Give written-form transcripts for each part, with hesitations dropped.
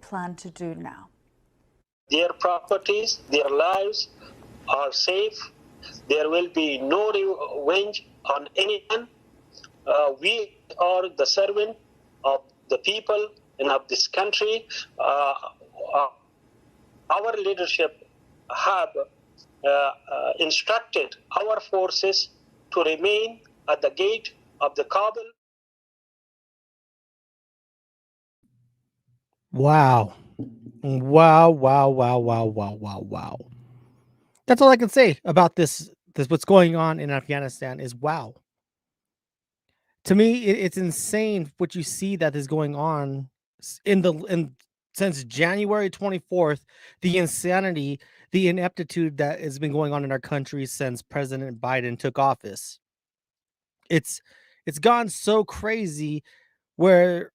plan to do now? Their properties, their lives are safe. There will be no revenge on anyone. We are the servant of the people and of this country. Our leadership have instructed our forces to remain at the gate of the Kabul. Wow. Wow, wow, wow, wow, wow, wow, wow. That's all I can say about this what's going on in Afghanistan is wow. To me, it's insane what you see that is going on since January 24th, the insanity, the ineptitude that has been going on in our country since President Biden took office. It's gone so crazy where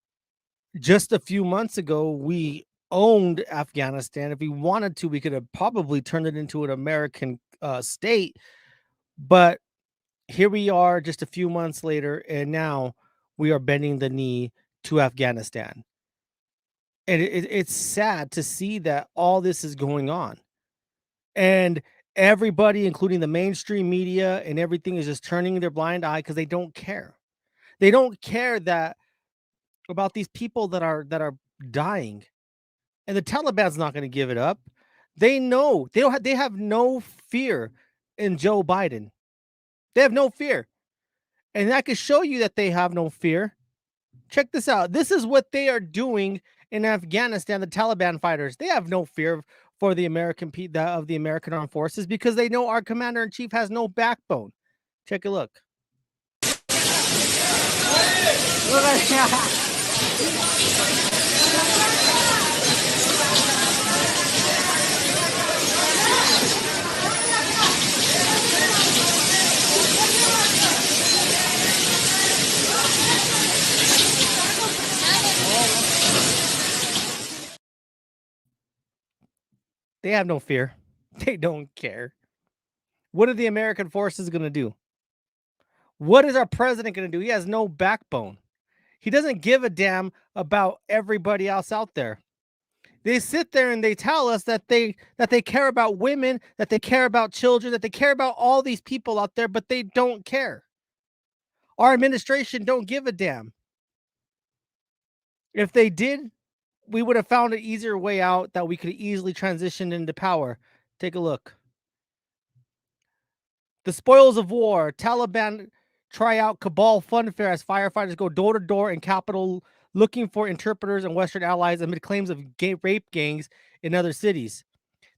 just a few months ago we owned Afghanistan. If we wanted to, we could have probably turned it into an American state, but here we are just a few months later, and now we are bending the knee to Afghanistan. And it's sad to see that all this is going on. And everybody, including the mainstream media and everything, is just turning their blind eye because they don't care. They don't care that about these people that are dying. And the Taliban's not going to give it up. They know they have no fear in Joe Biden. They have no fear. And I can show you that they have no fear. Check this out. This is what they are doing in Afghanistan. The Taliban fighters, they have no fear for the American of the American armed forces because they know our commander in chief has no backbone. Check a look. They have no fear. They don't care. What are the American forces going to do? What is our president going to do? He has no backbone. He doesn't give a damn about everybody else out there. They sit there and they tell us that they care about women, that they care about children, that they care about all these people out there, but they don't care. Our administration don't give a damn. If they did, we would have found an easier way out that we could easily transition into power. Take a look. The spoils of war. Taliban try out Kabul fun fair as firefighters go door to door in capital looking for interpreters and Western allies amid claims of rape gangs in other cities.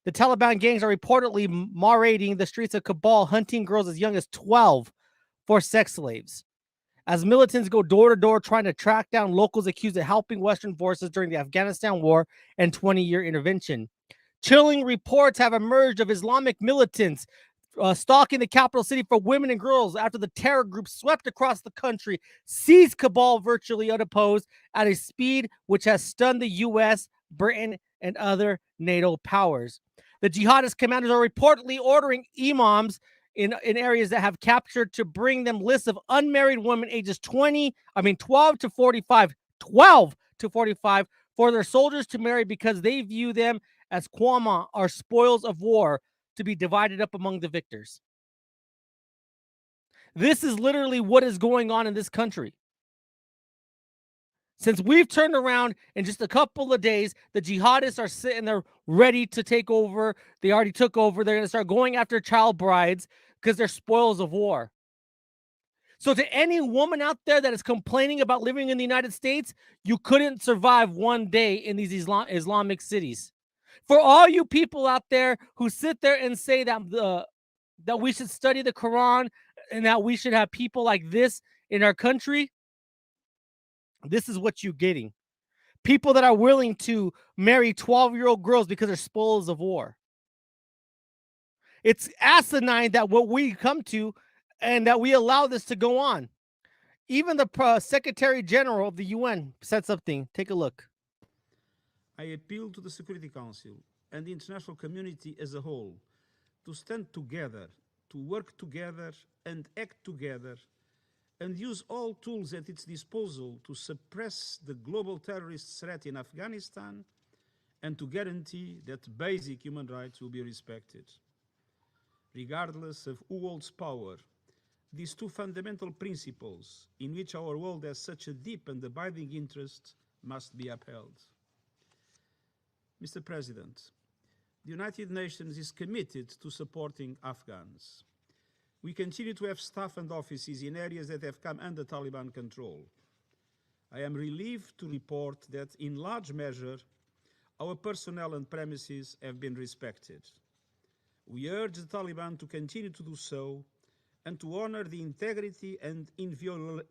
The Taliban gangs are reportedly marauding the streets of Kabul, hunting girls as young as 12 for sex slaves. As militants go door to door trying to track down locals accused of helping Western forces during the Afghanistan war and 20-year intervention. Chilling reports have emerged of Islamic militants stalking the capital city for women and girls after the terror group swept across the country, seized Kabul virtually unopposed at a speed which has stunned the U.S., Britain, and other NATO powers. The jihadist commanders are reportedly ordering imams in areas that have captured to bring them lists of unmarried women ages 12 to 45 for their soldiers to marry because they view them as qama, or spoils of war, to be divided up among the victors. This is literally what is going on in this country. Since we've turned around in just a couple of days, the jihadists are sitting there ready to take over. They already took over. They're going to start going after child brides because they're spoils of war. So to any woman out there that is complaining about living in the United States, you couldn't survive one day in these Islamic cities. For all you people out there who sit there and say that that we should study the Quran and that we should have people like this in our country, this is what you're getting. People that are willing to marry 12-year-old girls because they're spoils of war. It's asinine that what we come to and that we allow this to go on. Even the Secretary General of the UN said something. Take a look. I appeal to the Security Council and the international community as a whole to stand together, to work together and act together, and use all tools at its disposal to suppress the global terrorist threat in Afghanistan and to guarantee that basic human rights will be respected. Regardless of who holds power, these two fundamental principles, in which our world has such a deep and abiding interest, must be upheld. Mr. President, the United Nations is committed to supporting Afghans. We continue to have staff and offices in areas that have come under Taliban control. I am relieved to report that, in large measure, our personnel and premises have been respected. We urge the Taliban to continue to do so and to honor the integrity and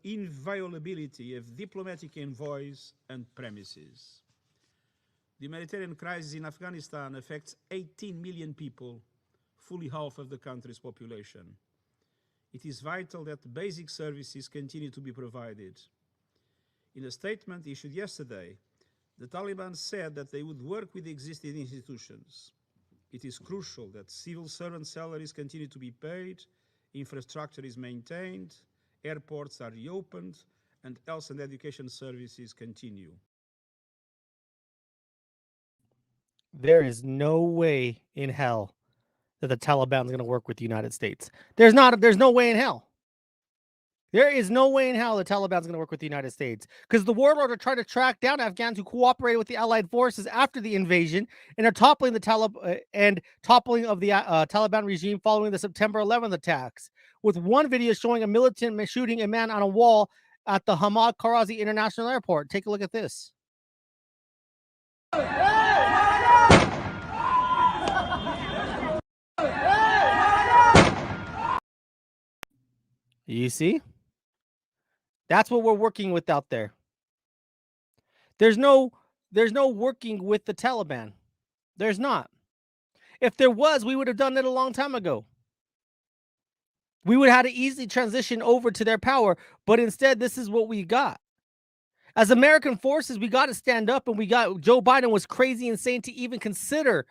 inviolability of diplomatic envoys and premises. The humanitarian crisis in Afghanistan affects 18 million people, fully half of the country's population. It is vital that basic services continue to be provided. In a statement issued yesterday, the Taliban said that they would work with existing institutions. It is crucial that civil servant salaries continue to be paid, infrastructure is maintained, airports are reopened, and health and education services continue. There is no way in hell that the Taliban is going to work with the United States. There's no way in hell. There is no way in hell the Taliban is going to work with the United States, because the warlords are trying to track down Afghans who cooperated with the Allied forces after the invasion and are toppling the toppling of the Taliban regime following the September 11th attacks. With one video showing a militant shooting a man on a wall at the Hamad Karazi International Airport. Take a look at this. You see? That's what we're working with out there. There's no working with the Taliban. There's not. If there was, we would have done it a long time ago. We would have had to easily transition over to their power, but instead, this is what we got. As American forces, we got to stand up, and Joe Biden was crazy insane to even consider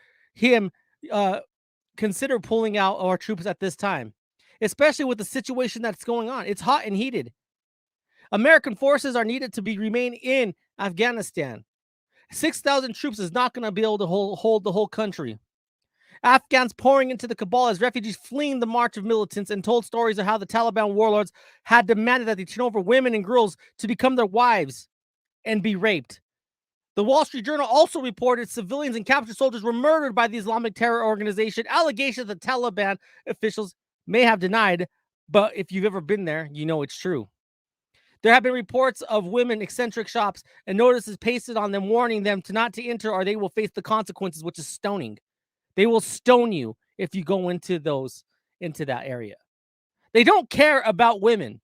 pulling out our troops at this time, especially with the situation that's going on. It's hot and heated. American forces are needed to remain in Afghanistan. 6,000 troops is not going to be able to hold the whole country. Afghans pouring into the Kabul as refugees fleeing the march of militants and told stories of how the Taliban warlords had demanded that they turn over women and girls to become their wives and be raped. The Wall Street Journal also reported civilians and captured soldiers were murdered by the Islamic terror organization, allegations the Taliban officials may have denied, but if you've ever been there, you know it's true. There have been reports of women eccentric shops and notices pasted on them warning them not to enter or they will face the consequences, which is stoning. They will stone you if you go into that area. They don't care about women.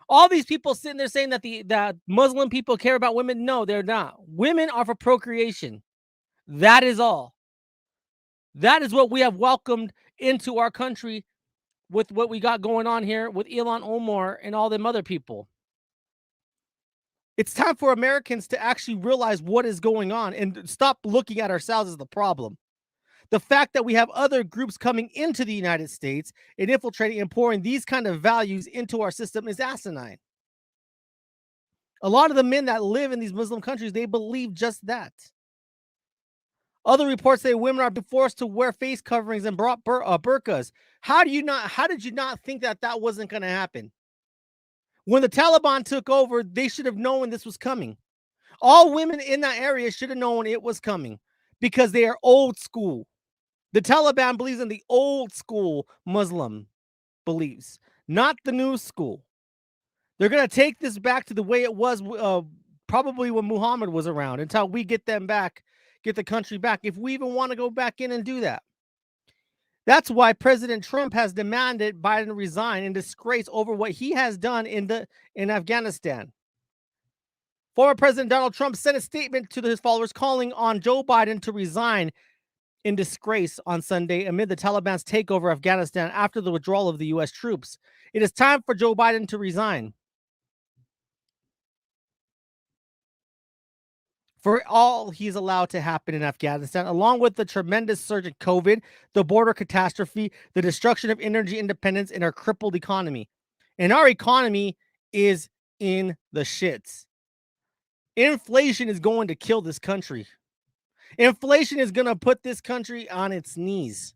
All these people sitting there saying that Muslim people care about women. No, they're not. Women are for procreation. That is all. That is what we have welcomed into our country with what we got going on here with Ilhan Omar and all them other people. It's time for Americans to actually realize what is going on and stop looking at ourselves as the problem. The fact that we have other groups coming into the United States and infiltrating and pouring these kind of values into our system is asinine. A lot of the men that live in these Muslim countries, they believe just that. Other reports say women are being forced to wear face coverings and burqas. How did you not think that wasn't going to happen? When the Taliban took over, they should have known this was coming. All women in that area should have known it was coming because they are old school. The Taliban believes in the old school Muslim beliefs, not the new school. They're going to take this back to the way it was probably when Muhammad was around until we get them back, get the country back, if we even want to go back in and do that. That's why President Trump has demanded Biden resign in disgrace over what he has done in Afghanistan. Former President Donald Trump sent a statement to his followers calling on Joe Biden to resign in disgrace on Sunday amid the Taliban's takeover of Afghanistan after the withdrawal of the U.S. troops. It is time for Joe Biden to resign. For all he's allowed to happen in Afghanistan, along with the tremendous surge in COVID, the border catastrophe, the destruction of energy independence, and our crippled economy. And our economy is in the shits. Inflation is going to kill this country. Inflation is going to put this country on its knees.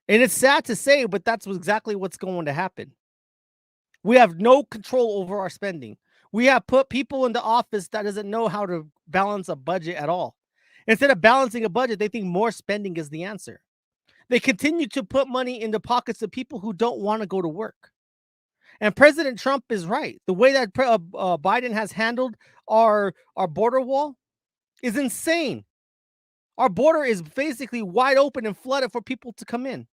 And it's sad to say, but that's exactly what's going to happen. We have no control over our spending. We have put people into office that doesn't know how to balance a budget at all. Instead of balancing a budget, they think more spending is the answer. They continue to put money in the pockets of people who don't want to go to work. And President Trump is right. The way that Biden has handled our border wall is insane. Our border is basically wide open and flooded for people to come in.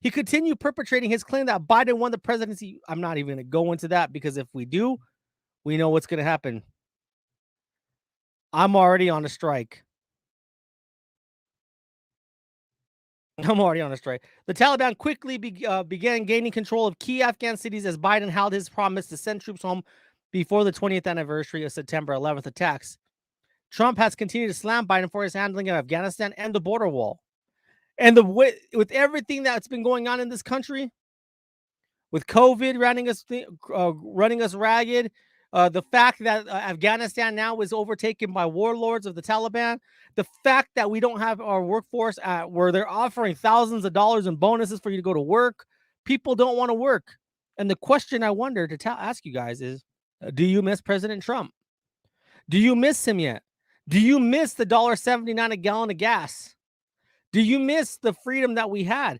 He continued perpetrating his claim that Biden won the presidency. I'm not even going to go into that because if we do, we know what's going to happen. I'm already on a strike. The Taliban quickly began gaining control of key Afghan cities as Biden held his promise to send troops home before the 20th anniversary of September 11th attacks. Trump has continued to slam Biden for his handling of Afghanistan and the border wall. And with everything that's been going on in this country, with COVID running us ragged, the fact that Afghanistan now is overtaken by warlords of the Taliban, the fact that we don't have our workforce where they're offering thousands of dollars in bonuses for you to go to work, people don't want to work. And the question I wonder to ask you guys is, do you miss President Trump? Do you miss him yet? Do you miss the $1.79 a gallon of gas? Do you miss the freedom that we had?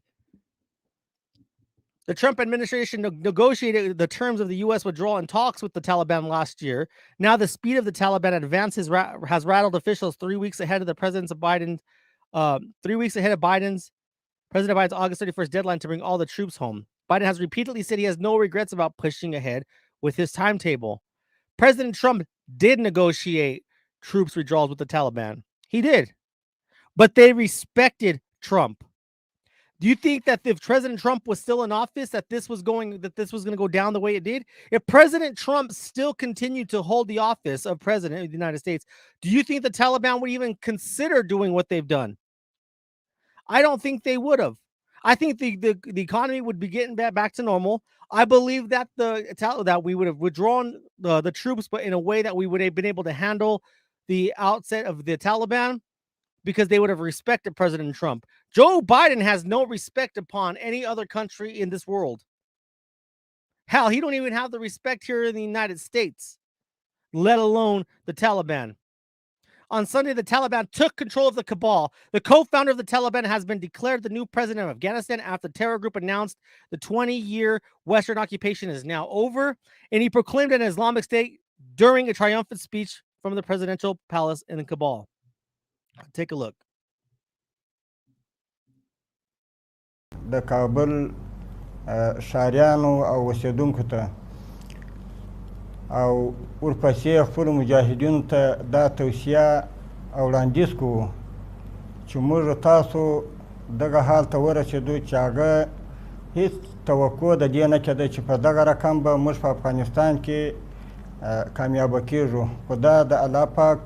The Trump administration negotiated the terms of the U.S. withdrawal in talks with the Taliban last year. Now the speed of the Taliban advance has rattled officials 3 weeks ahead of the President Biden's August 31st deadline to bring all the troops home. Biden has repeatedly said he has no regrets about pushing ahead with his timetable. President Trump did negotiate troops withdrawals with the Taliban. He did. But they respected Trump. Do you think that if President Trump was still in office, that this was going to go down the way it did? If President Trump still continued to hold the office of president of the United States, do you think the Taliban would even consider doing what they've done? I don't think they would have. I think the economy would be getting back to normal. I believe that that we would have withdrawn the troops, but in a way that we would have been able to handle the outset of the Taliban, because they would have respected President Trump. Joe Biden has no respect upon any other country in this world. Hell, he don't even have the respect here in the United States, let alone the Taliban. On Sunday, the Taliban took control of the cabal. The co-founder of the Taliban has been declared the new president of Afghanistan after the terror group announced the 20-year Western occupation is now over, and he proclaimed an Islamic State during a triumphant speech from the presidential palace in Kabul. Take a look. د کابل ښاریانو او اوسیدونکو ته او ورپسې خپلو مجاهدینو ته دا توصیه او وړاندیز کوو چې موږ تاسو دغه حال ته ورسېدو چې هغه هېڅ توقع د دې نه کېده چې په دغه رقم به موږ په افغانستان کې کامیابه کېږو، خو دا د الله پاک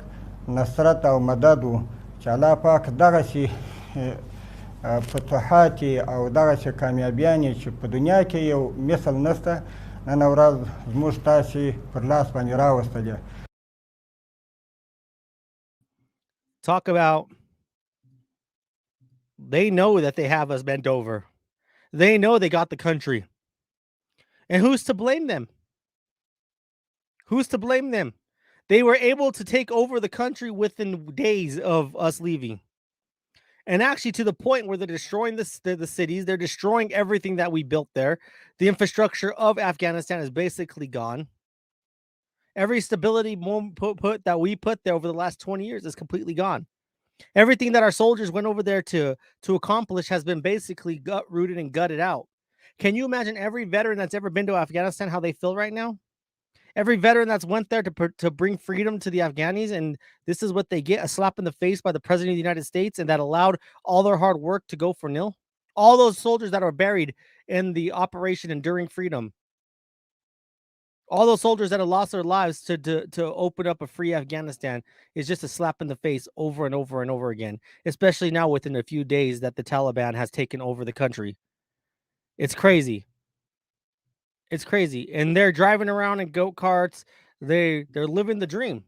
نصرت او مدد و چې الله پاک دغسې فتوحات او دغسې کامیابیانې چې په دنیا کې یو مثل نشته نن ورځ زموږ تاسې پر لاس باندې راوستلې. Talk about, they know that they have us bent over. They know they got the country. And who's to blame them? Who's to blame them? They were able to take over the country within days of us leaving. And actually to the point where they're destroying the cities. They're destroying everything that we built there. The infrastructure of Afghanistan is basically gone. Every stability that we put there over the last 20 years is completely gone. Everything that our soldiers went over there to accomplish has been basically gut-rooted and gutted out. Can you imagine every veteran that's ever been to Afghanistan, how they feel right now? Every veteran that's went there to bring freedom to the Afghanis, and this is what they get, a slap in the face by the President of the United States, and that allowed all their hard work to go for nil. All those soldiers that are buried in the Operation Enduring Freedom. All those soldiers that have lost their lives to open up a free Afghanistan is just a slap in the face over and over and over again, especially now within a few days that the Taliban has taken over the country. It's crazy. It's crazy. And they're driving around in go-karts. They're living the dream.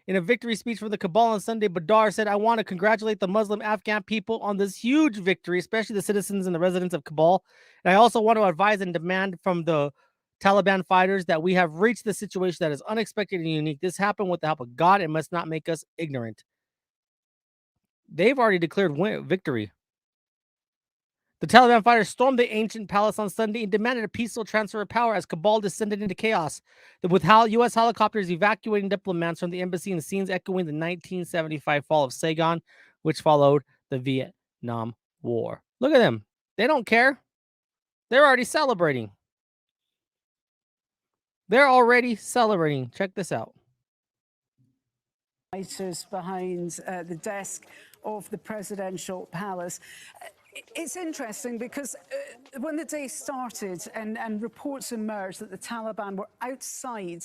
In a victory speech from the Cabal on Sunday, Badr said, "I want to congratulate the Muslim Afghan people on this huge victory, especially the citizens and the residents of Kabul. And I also want to advise and demand from the Taliban fighters that we have reached the situation that is unexpected and unique. This happened with the help of God and must not make us ignorant." They've already declared victory. The Taliban fighters stormed the ancient palace on Sunday and demanded a peaceful transfer of power as Kabul descended into chaos, with U.S. helicopters evacuating diplomats from the embassy and scenes echoing the 1975 fall of Saigon, which followed the Vietnam War. Look at them. They don't care. They're already celebrating. They're already celebrating. Check this out. Fighters behind the desk of the presidential palace. It's interesting because when the day started and reports emerged that the Taliban were outside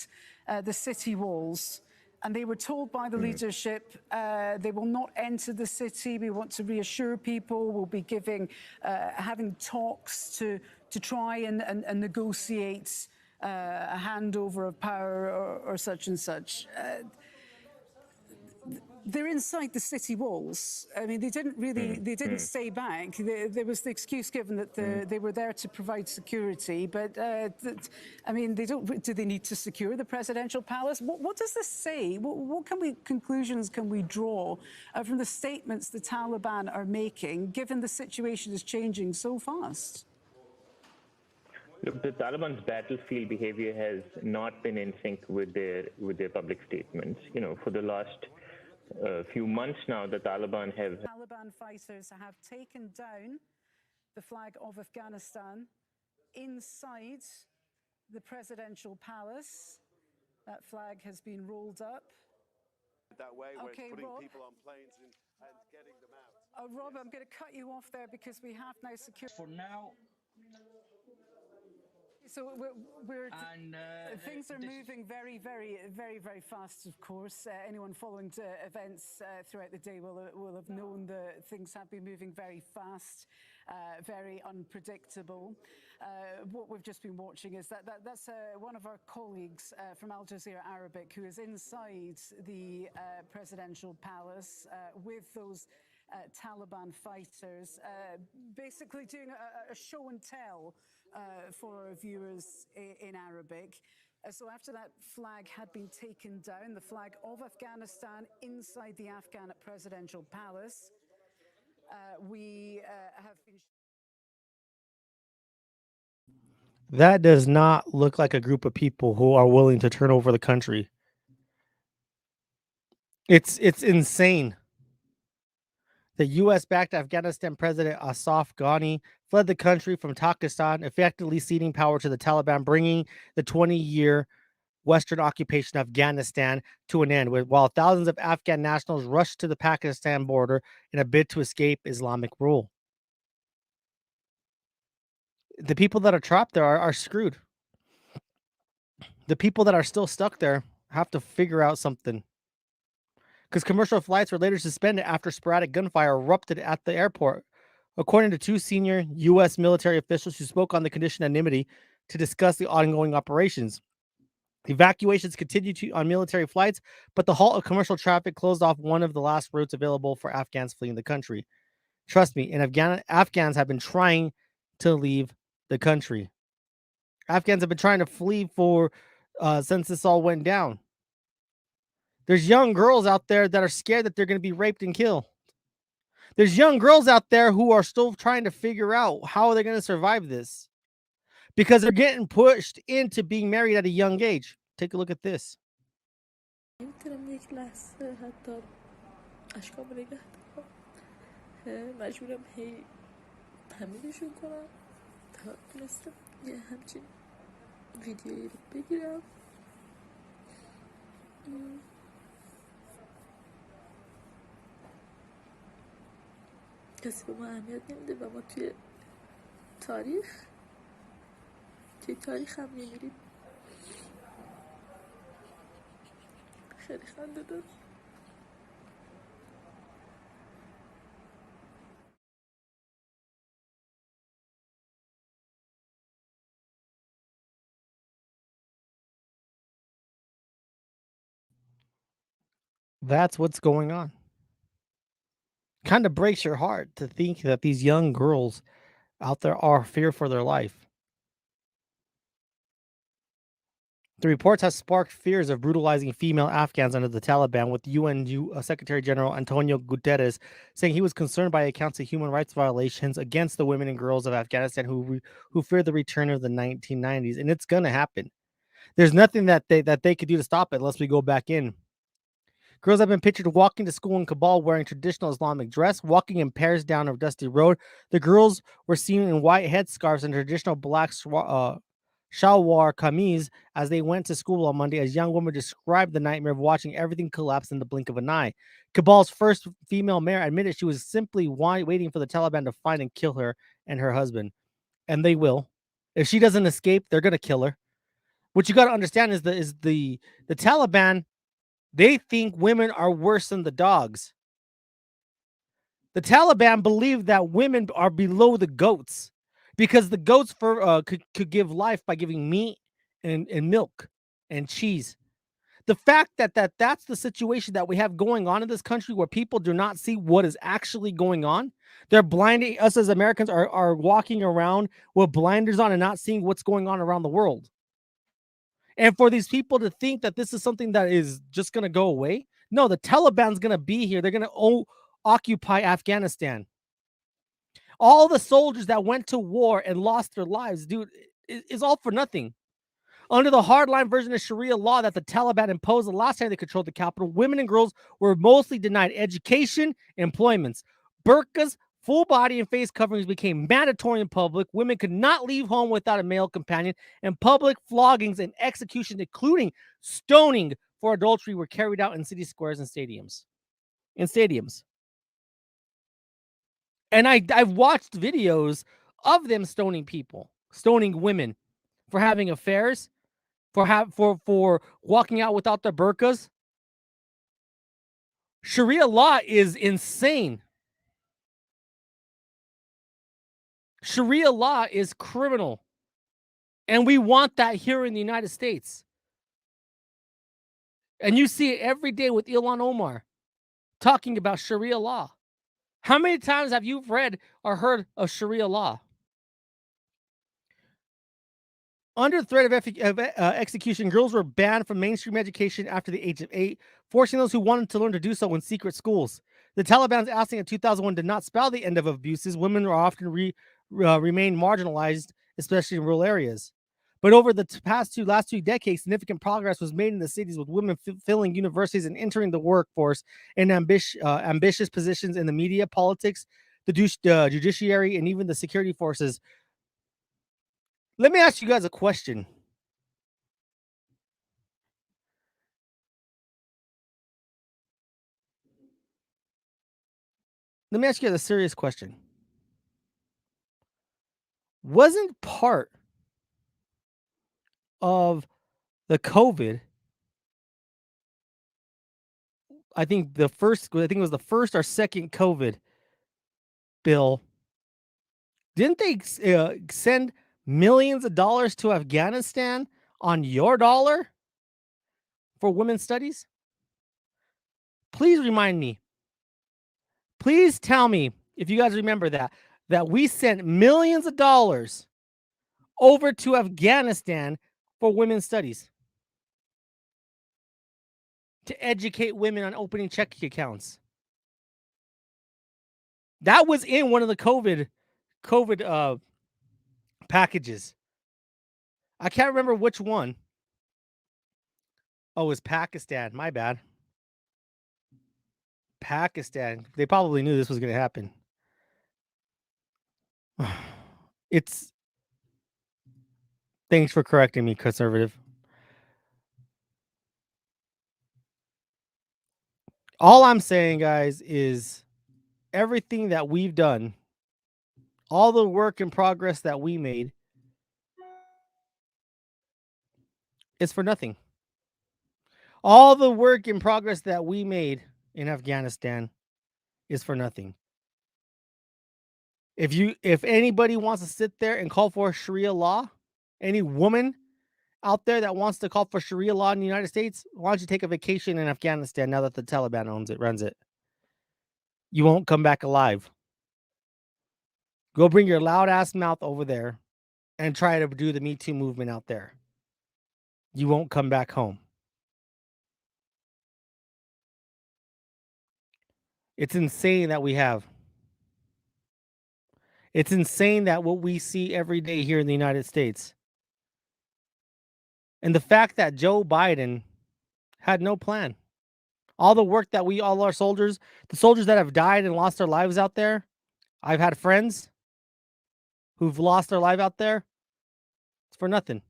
the city walls, and they were told by the leadership, they will not enter the city. We want to reassure people. We'll be having talks to try and negotiate a handover of power or such and such. They're inside the city walls. I mean, they didn't stay back. There was the excuse given that they were there to provide security, but I mean, do they need to secure the presidential palace? What does this say? What conclusions can we draw from the statements the Taliban are making, given the situation is changing so fast? Look, the Taliban's battlefield behavior has not been in sync with their public statements. You know, for the last few months now, the Taliban fighters have taken down the flag of Afghanistan inside the presidential palace. That flag has been rolled up. That way, where okay, it's putting Rob, people on planes and getting them out. Rob, I'm going to cut you off there because we have now secured. For now. So things are moving very, very, very, very fast, of course. Anyone following events throughout the day will have known that things have been moving very fast, very unpredictable. What we've just been watching is that's one of our colleagues from Al Jazeera Arabic who is inside the presidential palace with those Taliban fighters, basically doing a show and tell for our viewers in Arabic. So after that flag had been taken down, the flag of Afghanistan inside the Afghan presidential palace, we have been... That does not look like a group of people who are willing to turn over the country. It's insane. The U.S.-backed Afghanistan President Ashraf Ghani fled the country from Pakistan, effectively ceding power to the Taliban, bringing the 20-year Western occupation of Afghanistan to an end, while thousands of Afghan nationals rushed to the Pakistan border in a bid to escape Islamic rule. The people that are trapped there are screwed. The people that are still stuck there have to figure out something. Because commercial flights were later suspended after sporadic gunfire erupted at the airport, according to two senior U.S. military officials who spoke on the condition of anonymity to discuss the ongoing operations. Evacuations continued on military flights, but the halt of commercial traffic closed off one of the last routes available for Afghans fleeing the country. Trust me, Afghans have been trying to leave the country. Afghans have been trying to flee since this all went down. There's young girls out there that are scared that they're going to be raped and killed. There's young girls out there who are still trying to figure out how they're going to survive this because they're getting pushed into being married at a young age. Take a look at this. کسی به ما اهمیت نمیده و ما توی تاریخ هم میمیریم. خیلی خنده دار. That's what's going on. Kind of breaks your heart to think that these young girls out there are fear for their life. The reports have sparked fears of brutalizing female Afghans under the Taliban, with UN Secretary General Antonio Guterres saying he was concerned by accounts of human rights violations against the women and girls of Afghanistan who fear the return of the 1990s, and it's going to happen. There's nothing that they could do to stop it unless we go back in. Girls have been pictured walking to school in Kabul wearing traditional Islamic dress, walking in pairs down a dusty road. The girls were seen in white headscarves and traditional black shalwar kameez as they went to school on Monday. As young woman described the nightmare of watching everything collapse in the blink of an eye. Kabul's first female mayor admitted she was simply waiting for the Taliban to find and kill her and her husband. And they will. If she doesn't escape, they're going to kill her. What you got to understand is the Taliban, they think women are worse than the dogs. The Taliban believe that women are below the goats because the goats could give life by giving meat and milk and cheese. The fact that's the situation that we have going on in this country, where people do not see what is actually going on. They're blinding us as Americans are walking around with blinders on and not seeing what's going on around the world. And for these people to think that this is something that is just going to go away. No, the Taliban's going to be here. They're going to occupy Afghanistan. All the soldiers that went to war and lost their lives, dude, is all for nothing. Under the hardline version of Sharia law that the Taliban imposed the last time they controlled the capital, women and girls were mostly denied education, employments. Burqas, full body and face coverings became mandatory in public. Women could not leave home without a male companion, and public floggings and executions, including stoning for adultery, were carried out in city squares and stadiums. And I've watched videos of them stoning people, stoning women for having affairs, for walking out without their burqas. Sharia law is insane. Sharia law is criminal. And we want that here in the United States. And you see it every day with Ilhan Omar talking about Sharia law. How many times have you read or heard of Sharia law? Under threat of execution, girls were banned from mainstream education after the age of 8, forcing those who wanted to learn to do so in secret schools. The Taliban's ousting in 2001 did not spell the end of abuses. Women are often remain marginalized, especially in rural areas. But over the last two decades, significant progress was made in the cities, with women filling universities and entering the workforce in ambitious positions in the media, politics, the judiciary, and even the security forces. Let me ask you guys a question. Let me ask you a serious question. Wasn't part of the COVID, I think it was the first or second COVID bill, didn't they send millions of dollars to Afghanistan on your dollar for women's studies? Please remind me. Please tell me if you guys remember that we sent millions of dollars over to Afghanistan for women's studies, to educate women on opening checking accounts. That was in one of the COVID packages. I can't remember which one. Oh, it was Pakistan. My bad. Pakistan. They probably knew this was going to happen. Thanks for correcting me, conservative. All I'm saying, guys, is everything that we've done, all the work in progress that we made, is for nothing. All the work in progress that we made in Afghanistan is for nothing. If anybody wants to sit there and call for Sharia law, any woman out there that wants to call for Sharia law in the United States, why don't you take a vacation in Afghanistan now that the Taliban runs it? You won't come back alive. Go bring your loud ass mouth over there and try to do the Me Too movement out there. You won't come back home. It's insane that we have. It's insane that what we see every day here in the United States. And the fact that Joe Biden had no plan. All the work that all our soldiers, the soldiers that have died and lost their lives out there, I've had friends who've lost their life out there. It's for nothing.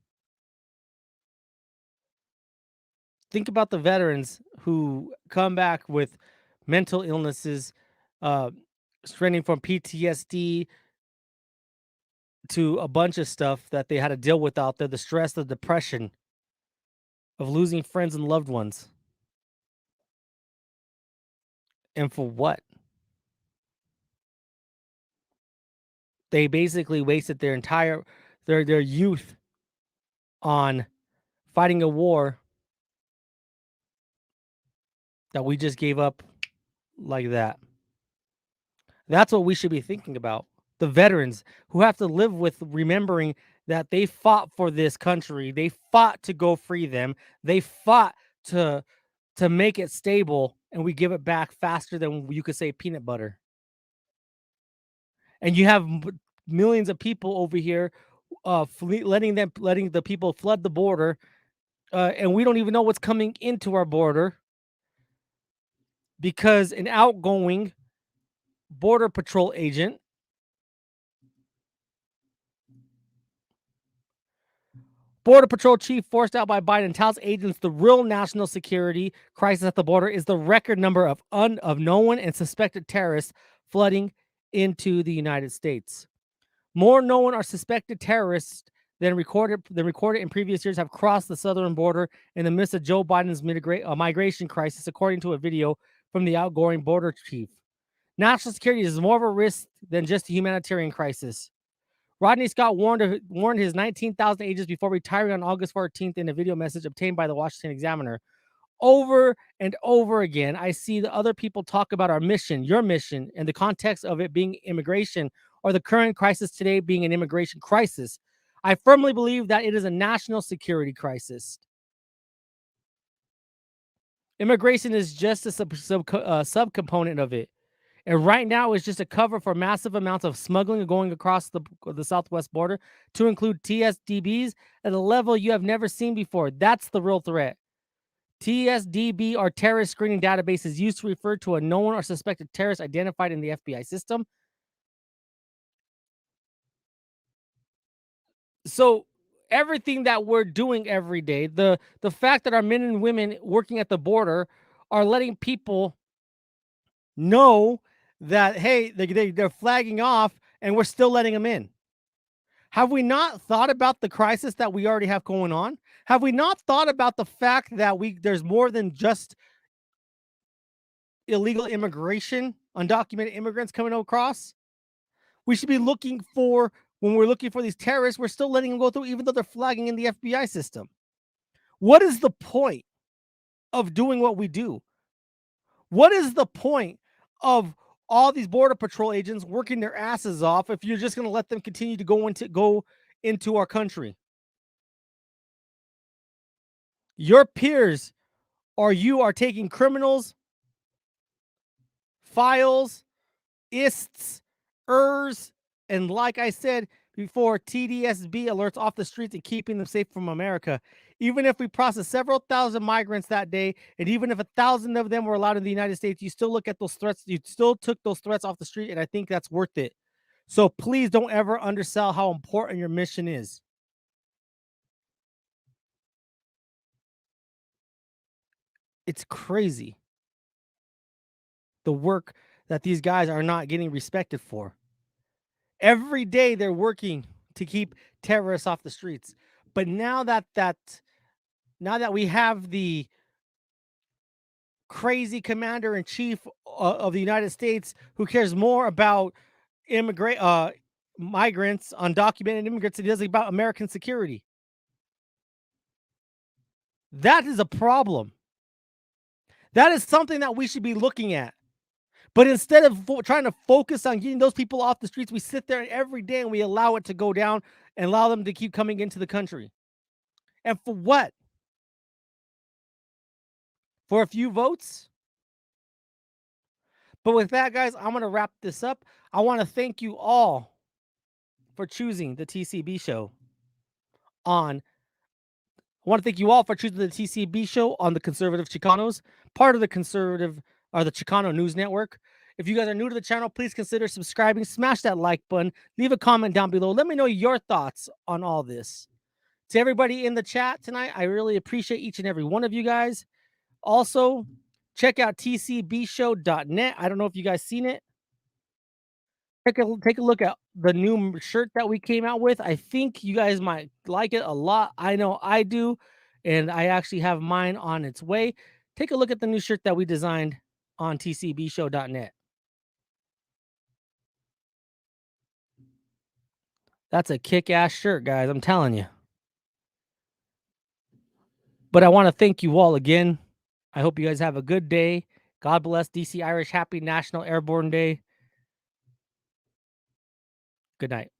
Think about the veterans who come back with mental illnesses, straining from PTSD to a bunch of stuff that they had to deal with out there, the stress, the depression of losing friends and loved ones. And for what? They basically wasted their entire their youth on fighting a war that we just gave up like that. That's what we should be thinking about. The veterans who have to live with remembering that they fought for this country. They fought to go free them. They fought to make it stable, and we give it back faster than you could say peanut butter. And you have millions of people over here letting the people flood the border, and we don't even know what's coming into our border because an outgoing border patrol agent Border Patrol chief forced out by Biden tells agents the real national security crisis at the border is the record number of known and suspected terrorists flooding into the United States. More known or suspected terrorists than recorded in previous years have crossed the southern border in the midst of Joe Biden's migration crisis, according to a video from the outgoing border chief. National security is more of a risk than just a humanitarian crisis. Rodney Scott warned his 19,000 agents before retiring on August 14th in a video message obtained by the Washington Examiner. Over and over again, I see the other people talk about our mission, your mission, and the context of it being immigration, or the current crisis today being an immigration crisis. I firmly believe that it is a national security crisis. Immigration is just a subcomponent of it. And right now, it's just a cover for massive amounts of smuggling going across the southwest border, to include TSDBs at a level you have never seen before. That's the real threat. TSDB, or terrorist screening database, is used to refer to a known or suspected terrorist identified in the FBI system. So everything that we're doing every day, the fact that our men and women working at the border are letting people know that, hey, they're flagging off and we're still letting them in. Have we not thought about the crisis that we already have going on? Have we not thought about the fact that there's more than just illegal immigration, undocumented immigrants coming across? We should be looking for, when we're looking for these terrorists, we're still letting them go through, even though they're flagging in the FBI system. What is the point of doing what we do? What is the point of all these border patrol agents working their asses off if you're just going to let them continue to go into our country? Your peers you are taking criminals, files, ists, and like I said before, TDSB alerts off the streets and keeping them safe from America. Even if we processed several thousand migrants that day, and even if 1,000 of them were allowed in the United States, you still look at those threats. You still took those threats off the street, and I think that's worth it. So please don't ever undersell how important your mission is. It's crazy, the work that these guys are not getting respected for. Every day they're working to keep terrorists off the streets. But now that we have the crazy commander-in-chief of the United States who cares more about migrants, undocumented immigrants, than he does about American security. That is a problem. That is something that we should be looking at. But instead of trying to focus on getting those people off the streets, we sit there every day and we allow it to go down and allow them to keep coming into the country. And for what? For a few votes? But with that, guys, I'm going to wrap this up. I want to thank you all for choosing the TCB show on. I want to thank you all for choosing the TCB show on the Conservative Chicanos, part of the Conservative or the Chicano News Network. If you guys are new to the channel, please consider subscribing, smash that like button, leave a comment down below. Let me know your thoughts on all this. To everybody in the chat tonight, I really appreciate each and every one of you guys. Also, check out tcbshow.net. I don't know if you guys seen it. Take a look at the new shirt that we came out with. I think you guys might like it a lot. I know I do, and I actually have mine on its way. Take a look at the new shirt that we designed on tcbshow.net. That's a kick-ass shirt, guys. I'm telling you. But I want to thank you all again. I hope you guys have a good day. God bless DC Irish. Happy National Airborne Day. Good night.